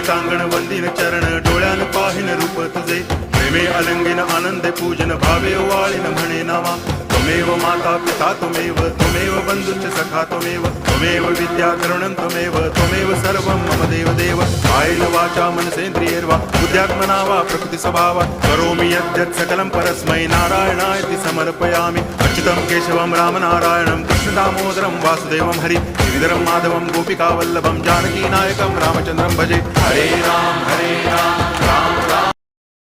टांगण वंदिन चरण डोळ्यान पाहिन रूप तुझे प्रेमे अलंगिन आनंदे पूजन भावे वाळीन म्हणे नावा त्वमेव माता पिता त्वमेव बंधुश्च सखा त्वमेव विद्या करुणं त्वमेव सर्वं मम देव कायेन वाचा मनसेन्द्रियैर्वा बुद्ध्यात्मना वा प्रकृति स्वभावात् करोमि यद्यत् सकलं परस्मै नारायणायति समर्पयामि अच्युतं केशवं रामनारायणं कृष्णदामोदरं वासुदेवं हरि गिरिधरं माधवं गोपिकावल्लभं जानकीनायकं रामचन्द्रं भजे हरे राम राम